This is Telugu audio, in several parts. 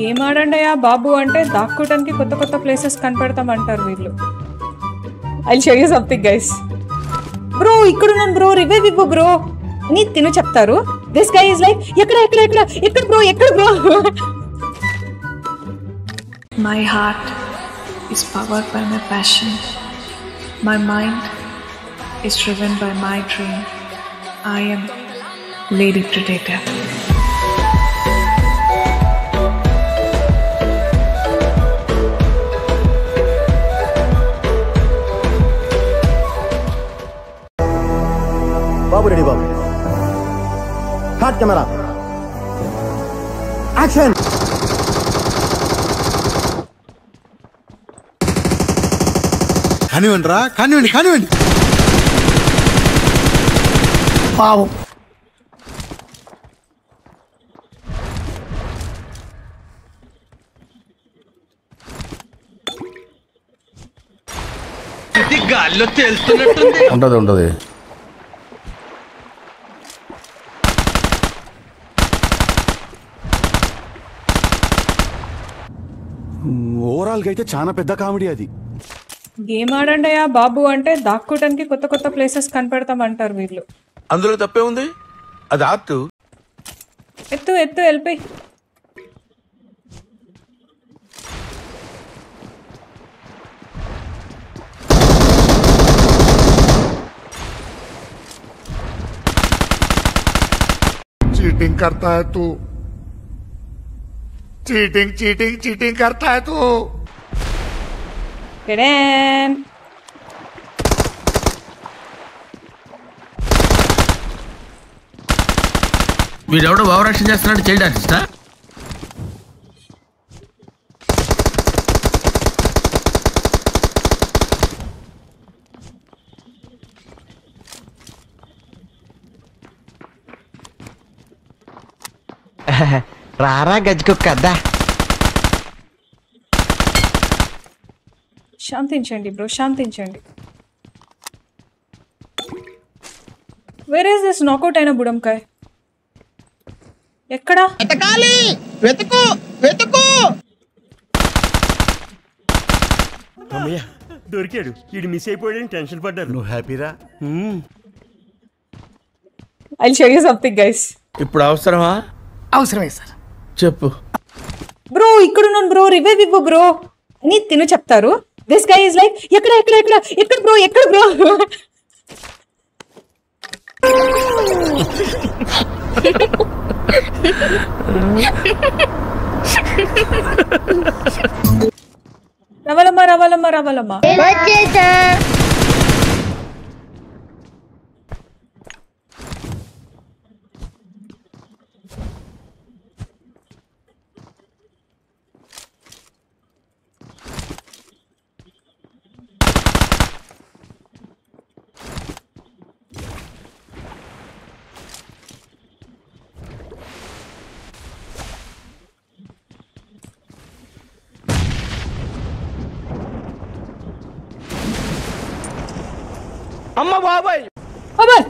గేమ్ ఆడండియా బాబు అంటే దాక్కోవడానికి కొత్త కొత్త ప్లేసెస్ కనపడతామంటారు వీళ్ళు. I show you something guys. Bro ఇక్కడున్నాను బ్రో, రివైవ్ ఇవ్వు బ్రో అని తిను చెప్తారు. దిస్ గై ఇస్ లైక్ ఎక్కడ ఎక్కడ ఎక్కడ ఎక్కడ బ్రో ఎక్కడ bro. My heart is powered by my passion. My mind is driven by my dream. I am Lady Predator. Babu ready, Babu. Hot camera. Action. కానివ్వండి రా, కానివ్వండి కానివ్వండి. పావు గాల్లో తేలుతున్నట్టుంది. ఉంటది ఓవరాల్ గా అయితే చాలా పెద్ద కామెడీ అది. గేమ్ ఆడండియా బాబు అంటే దాక్కోవడానికి కొత్త కొత్త ప్లేసెస్ కనపడతామంటారు వీళ్ళు. అందులో తప్పే ఉంది, అది ఆర్ట్. ఎత్తు ఎత్తు వెళ్ళిపోయి. चीटिंग करता है तू, चीटिंग चीटिंग चीटिंग करता है तू. కెడేన్ వీడెవడో ఓవరాక్షన్ చేస్తున్నాడు, చైల్డ్ ఆర్టిస్టా? రారా గజ్జుకుక్కద్దా. శాంతించండి బ్రో, శాంతించండి. వేర్ ఇస్ దిస్ నాకౌట్ అయిన బుడంకాయ్? ఎక్కడా? వెతకాలి, వెతుకు వెతుకు. దొరికాడు, వీడు మిస్ అయిపోయాడని టెన్షన్ పడ్డారు. నువ్వు హ్యాపీరా? I show you something guys. ఇప్పుడు అవసరమా? అవసరమే సార్. చెప్పు. బ్రో ఇక్కడున్నాను బ్రో, రివైవ్ ఇవ్వు బ్రో అని తిను చెప్తారు. దిస్ గై ఇస్ లైక్ ఎక్కడ ఎక్కడ ఎక్కడ ఎక్కడ బ్రో ఎక్కడ బ్రో. రవలమ్మ రవలమ్మ రవలమ్మ. అమ్మ బాబాయ్, అబ్బల్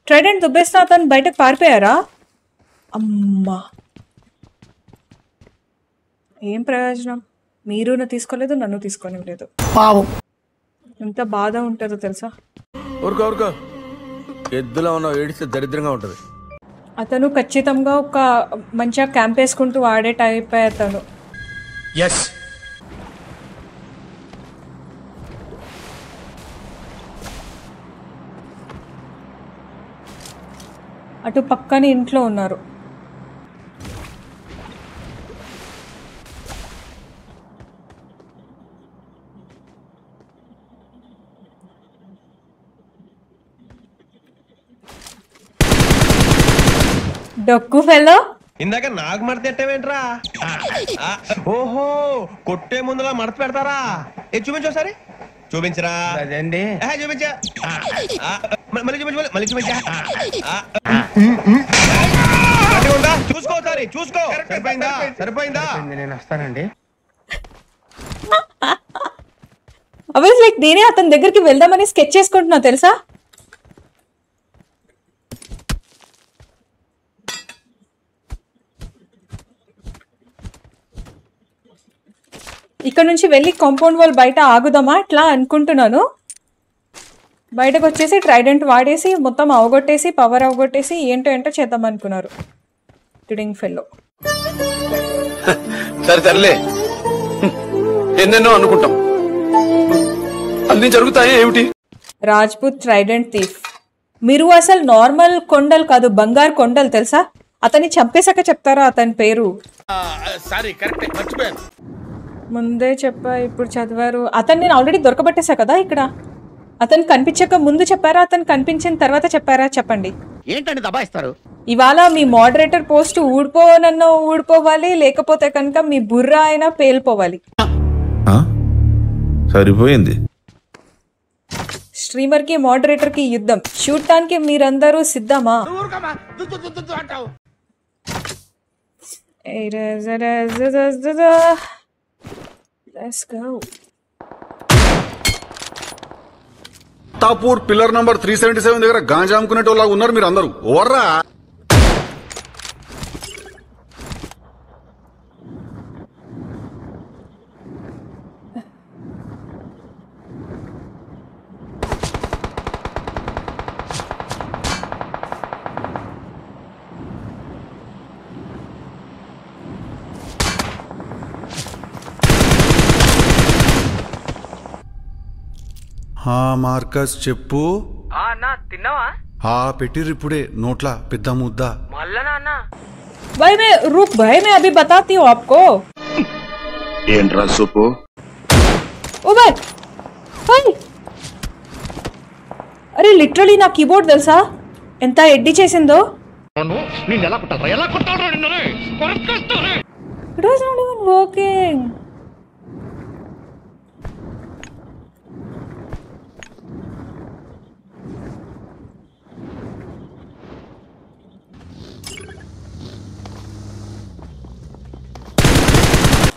ట్రైడెంట్ దుబ్బేస్తా అతను బయటకు పారిపోయారా? అమ్మా ఏం ప్రయోజనం, మీరు తీసుకోలేదు, నన్ను తీసుకోనివ్వలేదు. పావు ఎంత బాధ ఉంటుందో తెలుసా. ఊరుకో ఊరుకో, ఎద్దులో ఉన్న ఏడిస్తే దరిద్రంగా ఉంటుంది. అతను ఖచ్చితంగా ఒక మంచిగా క్యాంప్ వేసుకుంటూ ఆడే టైప్ అతను. ఎస్ అటు పక్కనే ఇంట్లో ఉన్నారు. డొక్కు ఫెలో, ఇందాక నాకు మడత పెట్టావేంట్రా? ఓహో, కొట్టే ముందులా మడత పెడతారా? చూపించు ఒకసారి. చూపించరా అదండి చూపించా మళ్ళీ చూపించు మళ్ళీ చూపించా చూసుకో సారీ చూసుకో సరిపోయిందా సరిపోయిందా నేను వస్తానండి. అవర్స్ లైక్ నేనే అతని దగ్గరికి వెళ్దామని స్కెచ్ చేసుకుంటున్నా తెలుసా. ఇక్కడ నుంచి వెళ్ళి కాంపౌండ్ వాల్ బయట ఆగుదామా ఇట్లా అనుకుంటున్నాను. బయటకు వచ్చేసి ట్రైడెంట్ వాడేసి మొత్తం అవగొట్టేసి పవర్ అవగొట్టేసి ఏంటో చేద్దాం అనుకున్నారు టిడింగ్ ఫెల్లో. సరే తరలే, ఎన్నెన్నో అనుకుంటాం, అన్ని జరుగుతాయి ఏమిటి. Rajput Trident thief. మీరు అసలు నార్మల్ కొండలు కాదు, బంగారు కొండలు తెలుసా. అతన్ని చంపేశాక చెప్తారా అతని పేరు. సారీ కరెక్ట్ మర్చిపోయాను. ముందే చెప్పా ఇప్పుడు చదివారు. అతను నేను ఆల్రెడీ దొరకబట్టేశా కదా ఇక్కడ. అతను కనిపించక ముందు చెప్పారా, అతను కనిపించిన తర్వాత చెప్పారా చెప్పండి. ఏంటండి దబాయిస్తారు? ఇవాళ మీ మోడరేటర్ పోస్ట్ ఊడిపోవాలి, లేకపోతే కనుక మీ బుర్ర అయినా పేలిపోవాలి. సరిపోయింది. స్ట్రీమర్ కి మోడరేటర్ కి యుద్ధం చూడటానికి మీరందరూ సిద్ధమా? Let's go. తాపూర్ పిల్లర్ నంబర్ 377 దగ్గర గాంజా అమ్ముకునేటోళ్ళగా ఉన్నారు మీరు అందరూ. ఓవర్రా మార్కస్ చెప్పు. తిన్నావా? పెట్టిర్రిప్పుడే నోట్లా పెద్ద ముద్ద. भाई मैं रुक भाई मैं अभी बताती हूँ आपको. ఏంట్రా సూపు? ओ भाई भाई అరే లిటరలీ నా కీబోర్డ్ తెలుసా ఎంత ఎడ్డి చేసిందో. It was not even working.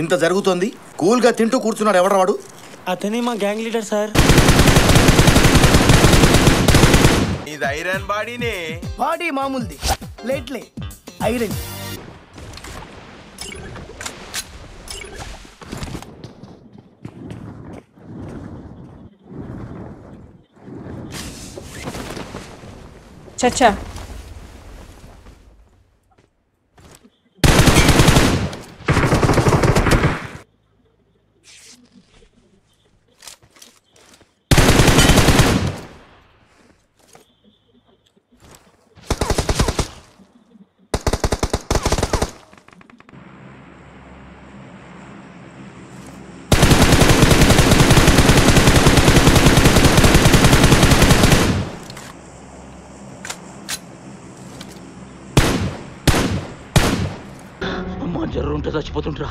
ఇంత జరుగుతోంది, కూల్ గా తింటూ కూర్చున్నాడు ఎవడ వాడు? అతనే మా గ్యాంగ్ లీడర్ సార్. ఇది ఐరన్ బాడీనే. బాడీ మామూలుది, లేట్లే ఐరన్. చచ్చా జర్రు ఉంటే చచ్చిపోతుంటరా.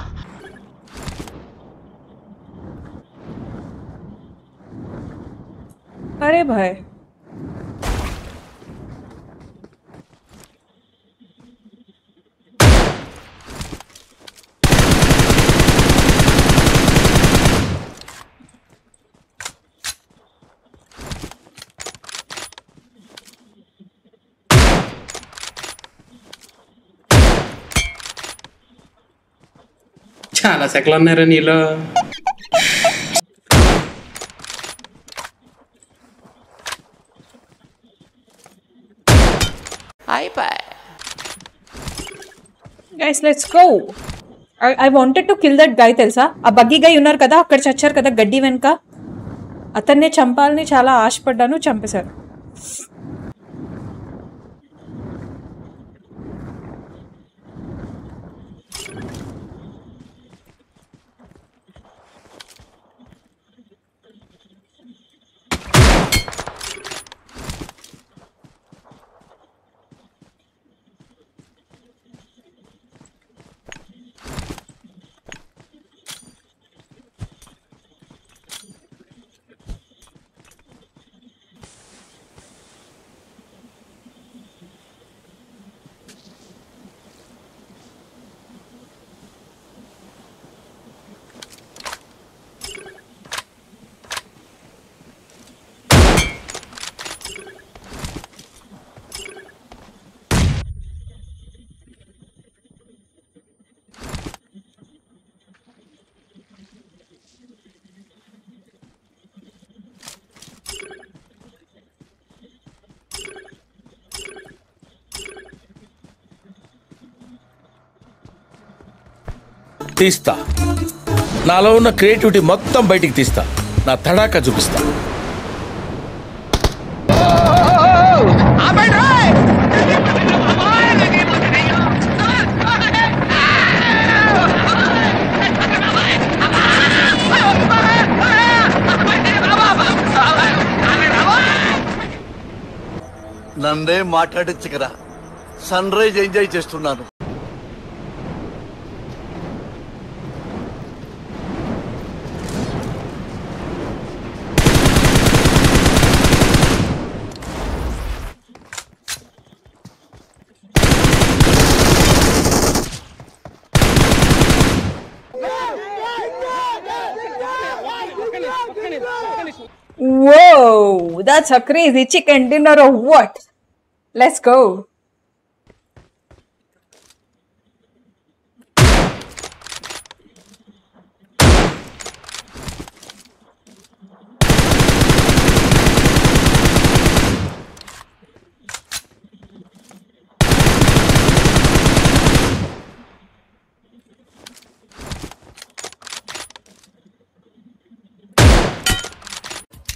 अरे भाई చాలా సెకలు ఉన్నారా నీలో. guys let's go. I wanted to kill that guy తెలుసా. ఆ బగ్గీ గై ఉన్నారు కదా అక్కడ చచ్చారు కదా గడ్డి వెనక. అతన్నే చంపాలని చాలా ఆశపడ్డాను, చంపేశారు. తీస్తా. నాలో ఉన్న క్రియేటివిటీ మొత్తం బయటికి తీస్తా. నా తడాకా చూపిస్తా. నన్నే మాట్లాడచ్చు కదా, సన్ రైజ్ ఎంజాయ్ చేస్తున్నాను. Whoa, that's a crazy chicken dinner or what? Let's go.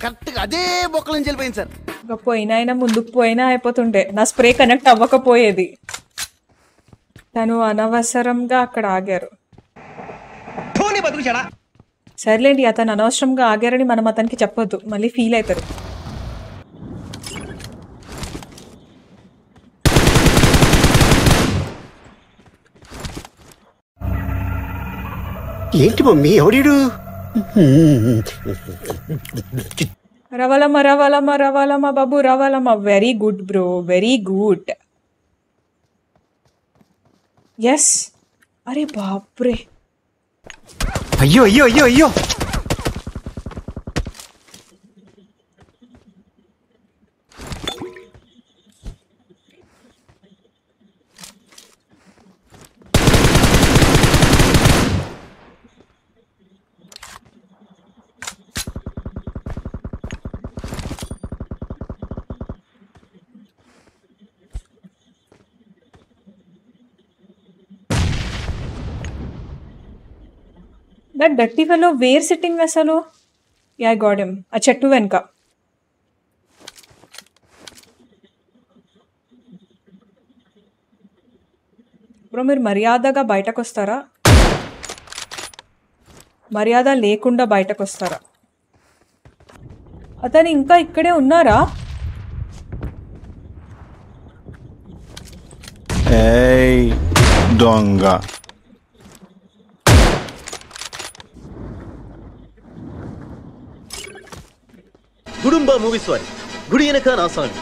కరెక్ట్గా అదే బొక్కల నుంచి వెళ్ళిపోయింది సార్. ఇంకా పోయినా ముందుకు పోయినా అయిపోతుండే, నా స్ప్రే కనెక్ట్ అవ్వకపోయేది. తను అనవసరంగా అక్కడ ఆగారు. సర్లేండి, అతను అనవసరంగా ఆగారని మనం అతనికి చెప్పొద్దు, మళ్ళీ ఫీల్ అవుతారు. ఏంటి మమ్మీ ఎవడీడు? రవలమ్మ రవలమ్మ రవలమ్మ బాబు రవలమ్మ. Very good bro, very good. Yes. అరే బాప్రే, అయ్యో అయ్యో అయ్యో అయ్యో. That dirty fellow where sitting అసలు? Yeah, I got him. ఆ చెట్టు వెనుక. బ్రో మీరు మర్యాదగా బయటకు వస్తారా, మర్యాద లేకుండా బయటకు వస్తారా? అతను ఇంకా ఇక్కడే ఉన్నారా? దొంగ. గుడుంబ మూవీస్ వారి గుడి వెనక నా సాంగ్.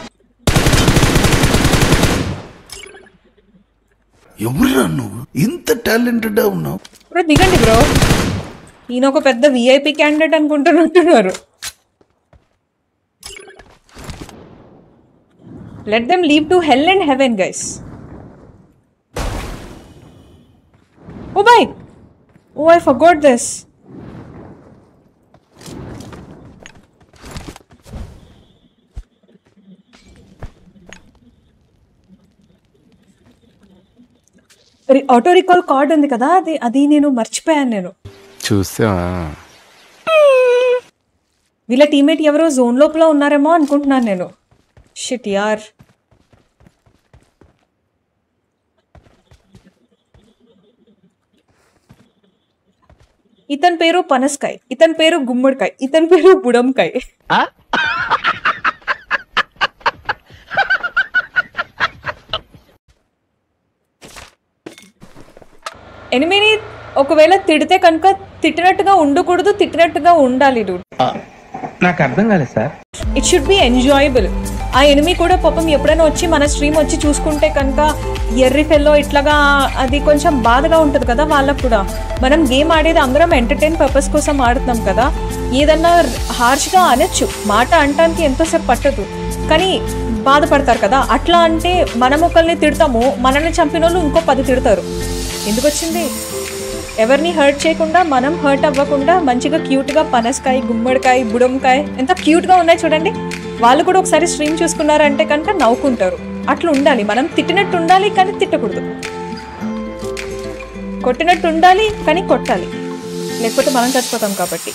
ఎవరురా నువ్వు ఇంత టాలెంటెడ్ ఉన్నావు? బ్రో దిగండి బ్రో, ఈయన ఒక పెద్ద విఐపి క్యాండిడేట్ అనుకుంటున్నట్టున్నారు. Let them leave to hell and heaven guys. Oh bye, oh I forgot this. Auto recall card ఉంది కదా, అది నేను మర్చిపోయాను. నేను చూసా వీళ్ళ టీమేట్ ఎవరో జోన్ లోపల ఉన్నారేమో అనుకుంటున్నాను నేను. షిట్ యార్. ఇతని పేరు పనస్కాయ్, ఇతని పేరు గుమ్మడికాయ్, ఇతని పేరు బుడంకాయ్. ఎనిమిది ఒకవేళ తిడితే కనుక తిట్టినట్టుగా ఉండకూడదు, తిట్టినట్టుగా ఉండాలి. నాకు అర్థం కాలేదు sir. It should be enjoyable. ఆ ఎనిమి కూడా పాపం ఎప్పుడైనా వచ్చి మన స్ట్రీమ్ వచ్చి చూసుకుంటే కనుక ఎర్రి ఫెల్లో ఇట్లాగా అది కొంచెం బాధగా ఉంటుంది కదా వాళ్ళకు కూడా. మనం గేమ్ ఆడేది అందరం ఎంటర్టైన్ పర్పస్ కోసం ఆడుతున్నాం కదా. ఏదన్నా హార్ష్గా అనొచ్చు, మాట అనటానికి ఎంతోసేపు పట్టదు, కానీ బాధపడతారు కదా. అట్లా అంటే మనం ఒకరిని తిడతాము, మనల్ని చంపిన వాళ్ళు ఇంకో 10 తిడతారు. ఎందుకు వచ్చింది? ఎవరిని హర్ట్ చేయకుండా, మనం హర్ట్ అవ్వకుండా మంచిగా క్యూట్గా పనసకాయ, గుమ్మడికాయ, బుడంకాయ ఎంత క్యూట్గా ఉన్నాయి చూడండి. వాళ్ళు కూడా ఒకసారి స్ట్రీమ్ చూసుకున్నారంటే కనుక నవ్వుకుంటారు. అట్లా ఉండాలి, మనం తిట్టినట్టు ఉండాలి కానీ తిట్టకూడదు. కొట్టినట్టు ఉండాలి కానీ కొట్టాలి, లేకపోతే మనం చచ్చిపోతాం కాబట్టి.